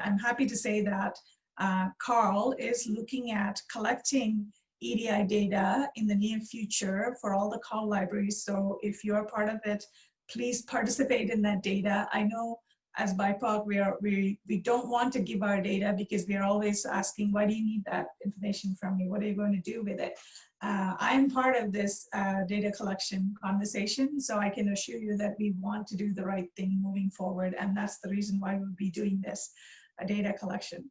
I'm happy to say that Carl is looking at collecting EDI data in the near future for all the call libraries. So if you're part of it, please participate in that data. I know as BIPOC, we don't want to give our data because we are always asking, why do you need that information from me? What are you going to do with it? I am part of this data collection conversation, so I can assure you that we want to do the right thing moving forward, and that's the reason why we'll be doing this data collection.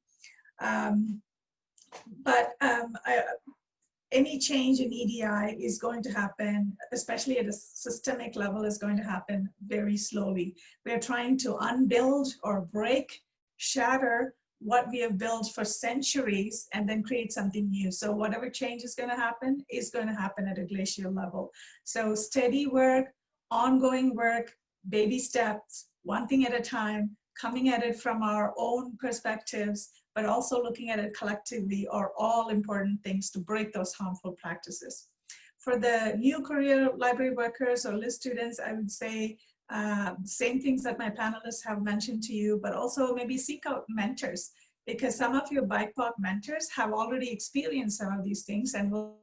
Any change in EDI is going to happen, especially at a systemic level, is going to happen very slowly. We are trying to unbuild or break, shatter what we have built for centuries and then create something new. So whatever change is going to happen at a glacial level. So steady work, ongoing work, baby steps, one thing at a time, coming at it from our own perspectives, but also looking at it collectively are all important things to break those harmful practices. For the new career library workers or LIS students, I would say same things that my panelists have mentioned to you, but also maybe seek out mentors, because some of your BIPOC mentors have already experienced some of these things and will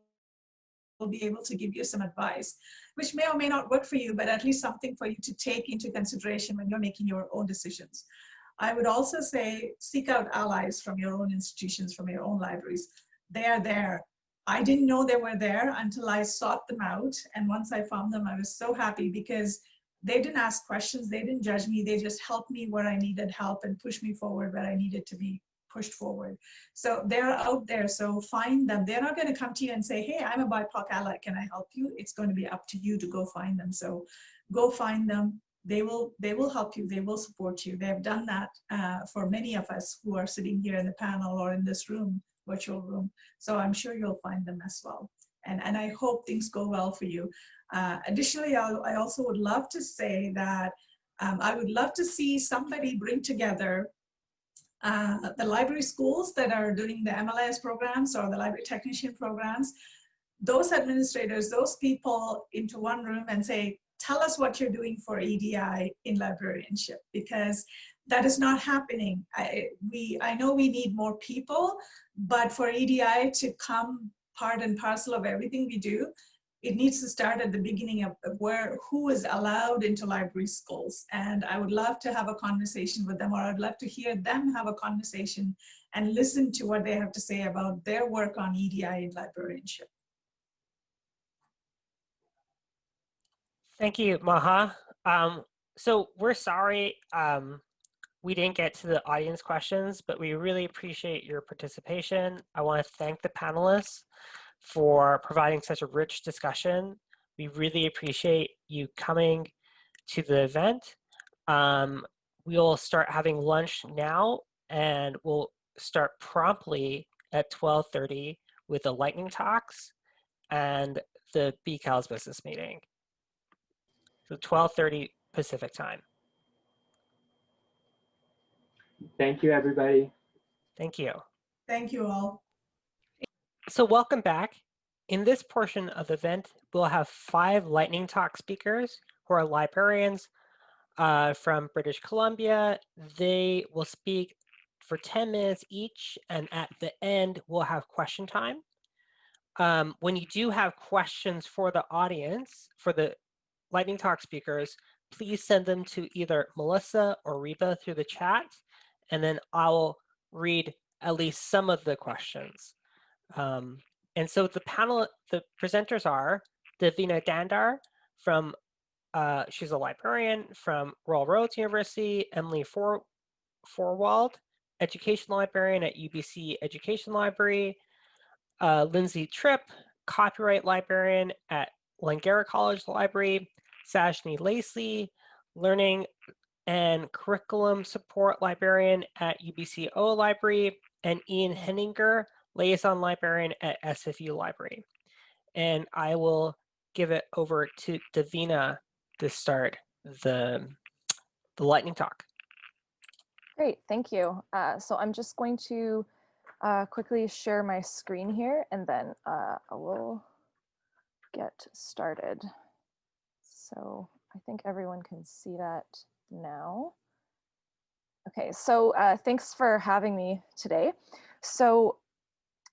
be able to give you some advice, which may or may not work for you, but at least something for you to take into consideration when you're making your own decisions. I would also say seek out allies from your own institutions, from your own libraries. They are there. I didn't know they were there until I sought them out. And once I found them, I was so happy because they didn't ask questions. They didn't judge me. They just helped me where I needed help and pushed me forward where I needed to be pushed forward. So they're out there. So find them. They're not going to come to you and say, hey, I'm a BIPOC ally. Can I help you? It's going to be up to you to go find them. So go find them. They will help you. They will support you. They have done that for many of us who are sitting here in the panel or in this room, virtual room. So I'm sure you'll find them as well. And I hope things go well for you. Additionally, I also would love to say that I would love to see somebody bring together the library schools that are doing the MLIS programs or the library technician programs, those administrators, those people into one room and say, tell us what you're doing for EDI in librarianship, because that is not happening. I know we need more people, but for EDI to come part and parcel of everything we do, it needs to start at the beginning of who is allowed into library schools. And I would love to have a conversation with them, or I'd love to hear them have a conversation and listen to what they have to say about their work on EDI in librarianship. Thank you, Maha. So we're sorry we didn't get to the audience questions, but we really appreciate your participation. I want to thank the panelists for providing such a rich discussion. We really appreciate you coming to the event. We'll start having lunch now, and we'll start promptly at 12:30 with the lightning talks and the BCALS business meeting. So 12:30 Pacific time. Thank you, everybody. Thank you. Thank you all. So welcome back. In this portion of the event, we'll have 5 lightning talk speakers who are librarians from British Columbia. They will speak for 10 minutes each, and at the end, we'll have question time. When you do have questions for the audience, for the lightning talk speakers, please send them to either Melissa or Reba through the chat, and then I'll read at least some of the questions. And so the presenters are Davina Dandar from, she's a librarian from Royal Roads University, Emily Forwald, education librarian at UBC Education Library, Lindsay Tripp, copyright librarian at Langara College Library, Sajni Lacey, learning and curriculum support librarian at UBCO Library, and Ian Henninger, liaison librarian at SFU Library. And I will give it over to Davina to start the lightning talk. Great, thank you. So I'm just going to quickly share my screen here, and then I will get started. So I think everyone can see that now. Okay, so thanks for having me today. So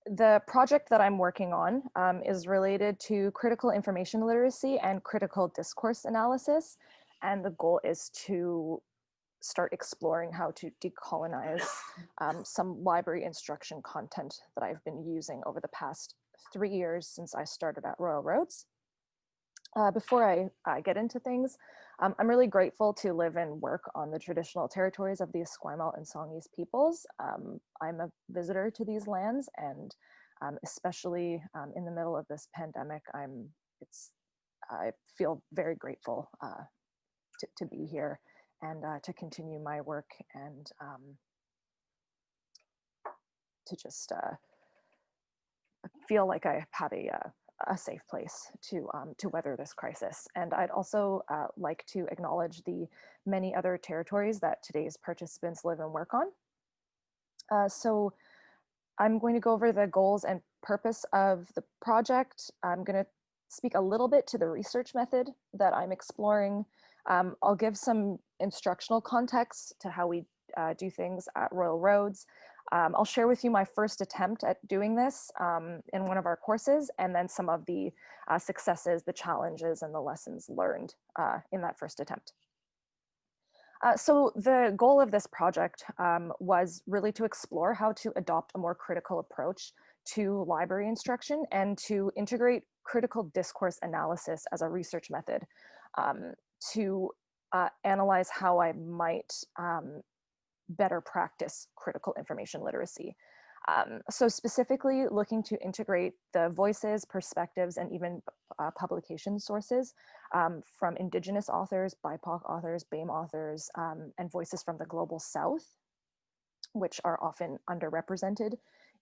the project that I'm working on is related to critical information literacy and critical discourse analysis. And the goal is to start exploring how to decolonize some library instruction content that I've been using over the past 3 years since I started at Royal Roads. Before I get into things, I'm really grateful to live and work on the traditional territories of the Esquimalt and Songhees peoples. I'm a visitor to these lands, and especially in the middle of this pandemic, I feel very grateful to be here and to continue my work and to just feel like I have a safe place to weather this crisis. And I'd also like to acknowledge the many other territories that today's participants live and work on. So I'm going to go over the goals and purpose of the project. I'm going to speak a little bit to the research method that I'm exploring. I'll give some instructional context to how we do things at Royal Roads. I'll share with you my first attempt at doing this in one of our courses, and then some of the successes, the challenges, and the lessons learned in that first attempt. So the goal of this project was really to explore how to adopt a more critical approach to library instruction and to integrate critical discourse analysis as a research method to analyze how I might better practice critical information literacy. So specifically looking to integrate the voices, perspectives, and even publication sources from Indigenous authors, BIPOC authors, BAME authors, and voices from the Global South, which are often underrepresented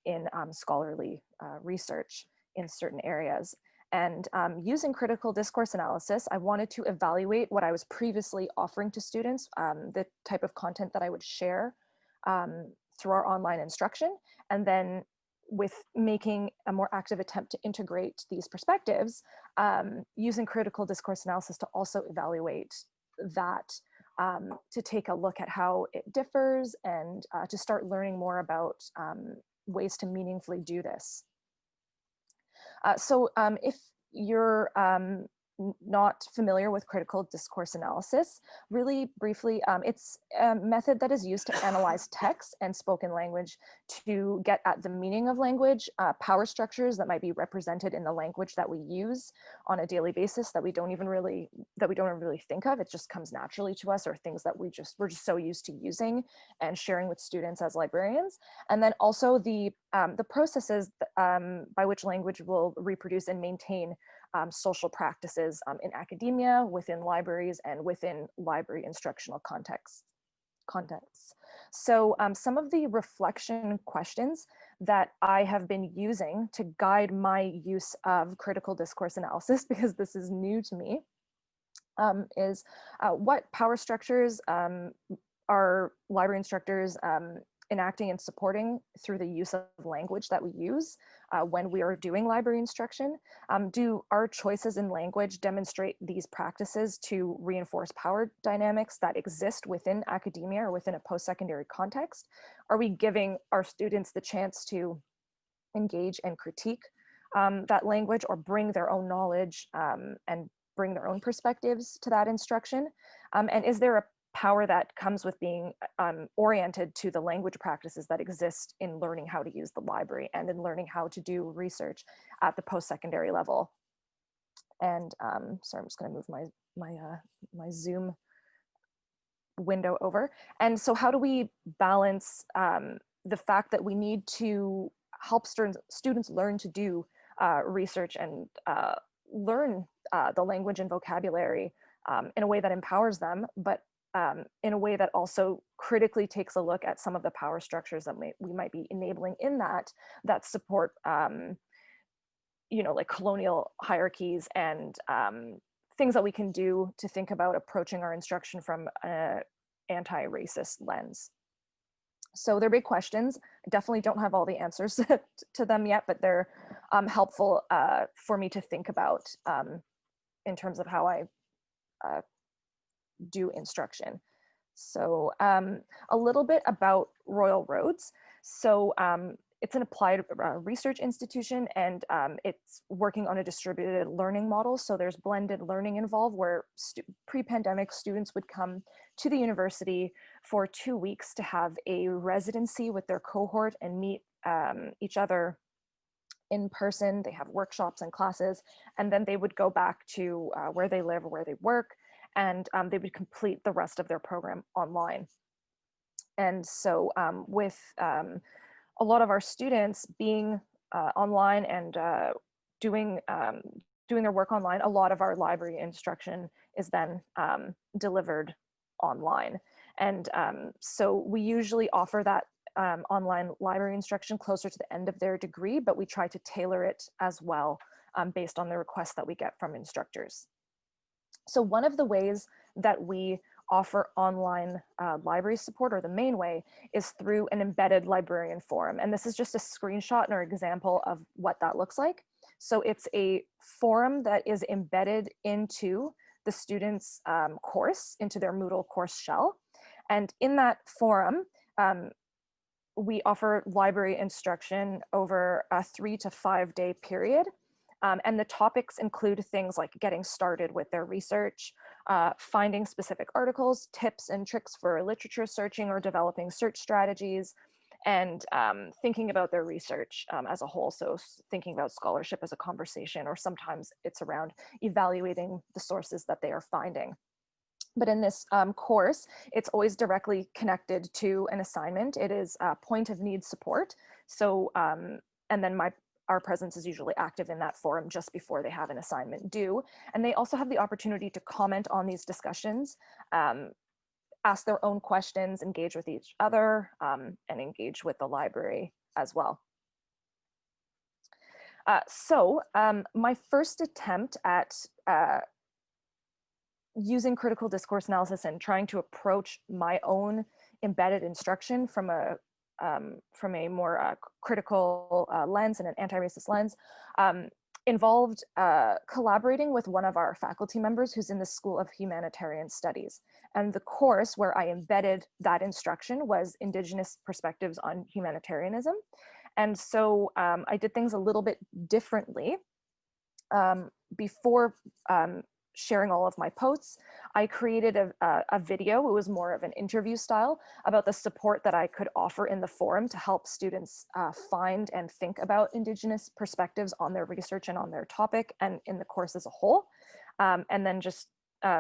in scholarly research in certain areas. And using critical discourse analysis, I wanted to evaluate what I was previously offering to students, the type of content that I would share through our online instruction, and then with making a more active attempt to integrate these perspectives, using critical discourse analysis to also evaluate that, to take a look at how it differs and to start learning more about ways to meaningfully do this. So if you're not familiar with critical discourse analysis, really briefly, it's a method that is used to analyze text and spoken language to get at the meaning of language, power structures that might be represented in the language that we use on a daily basis that we don't even really think of. It just comes naturally to us, or things that we're just so used to using and sharing with students as librarians. And then also the processes by which language will reproduce and maintain social practices in academia, within libraries, and within library instructional contexts. So some of the reflection questions that I have been using to guide my use of critical discourse analysis, because this is new to me, is what power structures are library instructors enacting and supporting through the use of language that we use when we are doing library instruction? Do our choices in language demonstrate these practices to reinforce power dynamics that exist within academia or within a post-secondary context? Are we giving our students the chance to engage and critique that language, or bring their own knowledge and bring their own perspectives to that instruction? And is there a power that comes with being oriented to the language practices that exist in learning how to use the library and in learning how to do research at the post-secondary level? And sorry, I'm just going to move my Zoom window over. And so how do we balance the fact that we need to help students learn to do research and learn the language and vocabulary in a way that empowers them, but in a way that also critically takes a look at some of the power structures that we might be enabling in that support, like colonial hierarchies and things that we can do to think about approaching our instruction from an anti-racist lens. So they're big questions. I definitely don't have all the answers to them yet, but they're helpful for me to think about in terms of how I do instruction. So a little bit about Royal Roads. So it's an applied research institution, and it's working on a distributed learning model. So there's blended learning involved, where pre-pandemic students would come to the university for 2 weeks to have a residency with their cohort and meet each other in person. They have workshops and classes, and then they would go back to where they live or where they work, and they would complete the rest of their program online. And so with a lot of our students being online and doing their work online, a lot of our library instruction is then delivered online. And so we usually offer that online library instruction closer to the end of their degree, but we try to tailor it as well based on the requests that we get from instructors. So one of the ways that we offer online library support, or the main way, is through an embedded librarian forum. And this is just a screenshot or example of what that looks like. So it's a forum that is embedded into the students' course, into their Moodle course shell. And in that forum, we offer library instruction over a 3 to 5 day period. And the topics include things like getting started with their research, finding specific articles, tips and tricks for literature searching or developing search strategies, and thinking about their research as a whole. So thinking about scholarship as a conversation, or sometimes it's around evaluating the sources that they are finding. But in this course, it's always directly connected to an assignment. It is point of need support. So, and then our presence is usually active in that forum just before they have an assignment due. And they also have the opportunity to comment on these discussions, ask their own questions, engage with each other, and engage with the library as well. So my first attempt at using critical discourse analysis and trying to approach my own embedded instruction from a more critical lens and an anti-racist lens involved collaborating with one of our faculty members who's in the School of Humanitarian Studies. And the course where I embedded that instruction was Indigenous Perspectives on Humanitarianism. And so I did things a little bit differently. Before sharing all of my posts, I created a video. It was more of an interview style about the support that I could offer in the forum to help students find and think about Indigenous perspectives on their research and on their topic and in the course as a whole. And then just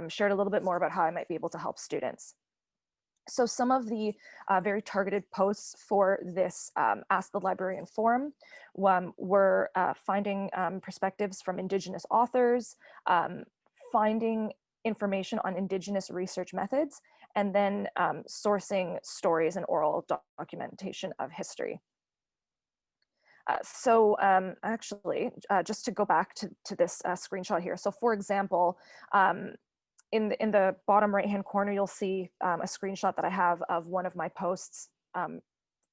shared a little bit more about how I might be able to help students. So some of the very targeted posts for this Ask the Librarian forum were finding perspectives from Indigenous authors, finding information on Indigenous research methods, and then sourcing stories and oral documentation of history. So actually, just to go back to this screenshot here. So for example, in the bottom right-hand corner, you'll see a screenshot that I have of one of my posts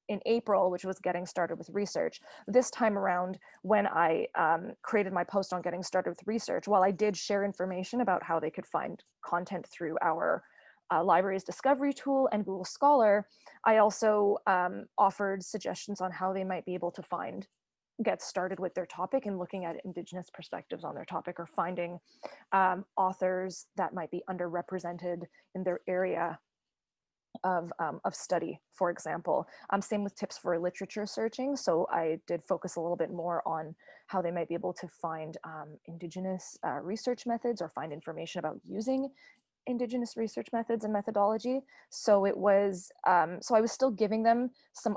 in April, which was getting started with research. This time around, when I created my post on getting started with research, while I did share information about how they could find content through our library's discovery tool and Google Scholar, I also offered suggestions on how they might be able to get started with their topic and looking at Indigenous perspectives on their topic, or finding authors that might be underrepresented in their area of study, for example. Same with tips for literature searching. So I did focus a little bit more on how they might be able to find Indigenous research methods, or find information about using Indigenous research methods and methodology. So it was, so I was still giving them some